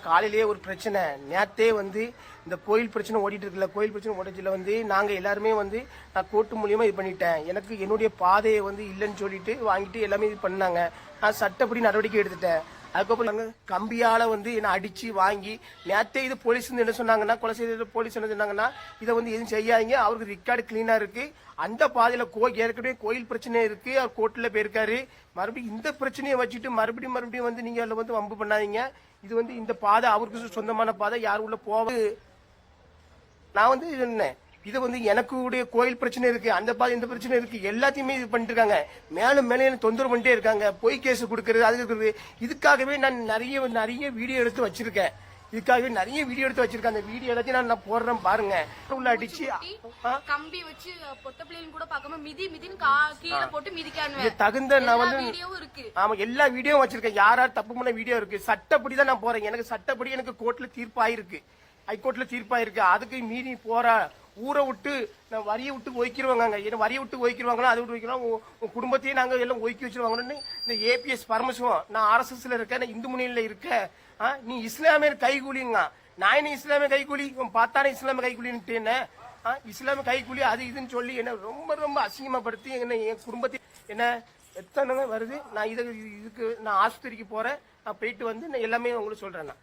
காலையிலேயே ஒரு பிரச்சனை. நேத்தே இந்த கோயில் பிரச்சனை ஓடிட்டு இருக்குல்ல, கோயில் பிரச்சனை ஓடிச்சுல நாங்க எல்லாருமே நான் கோர்ட்டு மூலியமா இது பண்ணிட்டேன். எனக்கு என்னுடைய பாதையை இல்லைன்னு சொல்லிட்டு வாங்கிட்டு எல்லாமே இது பண்ணாங்க. நான் சட்டப்படி நடவடிக்கை எடுத்துட்டேன். அதுக்கப்புறம் கம்பியால என்ன அடிச்சு வாங்கி நேத்தே இது போலீஸ் என்ன சொன்னாங்கன்னா, கொலை செய்த போலீஸ் என்ன சொன்னாங்கன்னா, இதை எதுவும் செய்யாதீங்க, அவருக்கு ரெக்கார்டு கிளீனா இருக்கு, அந்த பாதையில ஏற்கனவே கோயில் பிரச்சனை இருக்கு, அவர் கோர்ட்ல போயிருக்காரு, மறுபடியும் இந்த பிரச்சனையை வச்சுட்டு மறுபடியும் நீங்க அதுல வம்பு பண்ணாதீங்க. இது இந்த பாதை அவருக்கு சொந்தமான பாதை, யாரு உள்ள போக. நான் சொன்னேன், இது எனக்கு உடைய கோயில் பிரச்சனை இருக்கு, அந்த பாதை இந்த பிரச்சனை இருக்கு, எல்லாத்தையுமே இது பண்ணிட்டு இருக்காங்க. மேலும் மேலும் எனக்கு தொந்தரவு பண்ணிட்டே இருக்காங்க. பொய் கேஸ் கொடுக்கறது, அது இருக்கிறது. இதுக்காகவே நான் நிறைய வீடியோ எடுத்து வச்சிருக்கேன். அந்த வீடியோ எல்லாத்தையும் நான் போடுறேன் பாருங்க. உள்ள அடிச்சு கம்பி வச்சு பொட்ட பிள்ளைங்க கூட பார்க்காம மிதின்னு கீழே போட்டு மிதிக்கானுவே தகுந்த நான் ஆமா எல்லா வீடியோவும் வச்சிருக்கேன். யார் தப்பு பண்ண வீடியோ இருக்கு. சட்டப்படி தான் நான் போறேன். எனக்கு சட்டப்படி எனக்கு கோர்ட்ல தீர்ப்பாயிருக்கு, ஹைகோர்ட்ல தீர்ப்பாயிருக்கு. அதுக்கு மீறி போற ஊரை விட்டு நான் வரியை விட்டு ஒய்க்கிடுவாங்க. ஏன்னா வரியை விட்டு ஒய்க்கிடுவாங்களா, அதை விட்டு வைக்கிறோம், உங்க குடும்பத்தையும் நாங்க எல்லாம் ஒய்க்கி வச்சிருவாங்கன்னு இந்த ஏபிஎஸ் பரமசிவம். நான் RSSல இருக்கேன், நான் இந்து முன்னணியில இருக்கேன். நீ இஸ்லாமிய கைகூலிங்க, நான் என்ன இஸ்லாமிய கைகூலி பார்த்தானே இஸ்லாமிய கைகூலின்ட்டு என்ன இஸ்லாமிய கைகூலி அது இதுன்னு சொல்லி என்ன ரொம்ப அசிங்கமாப்படுத்தி என்ன என் குடும்பத்தை என்ன எத்தனை வருது. நான் இதுக்கு நான் ஆஸ்பத்திரிக்கு போறேன். நான் போயிட்டு நான் எல்லாமே உங்களுக்கு சொல்றேன்.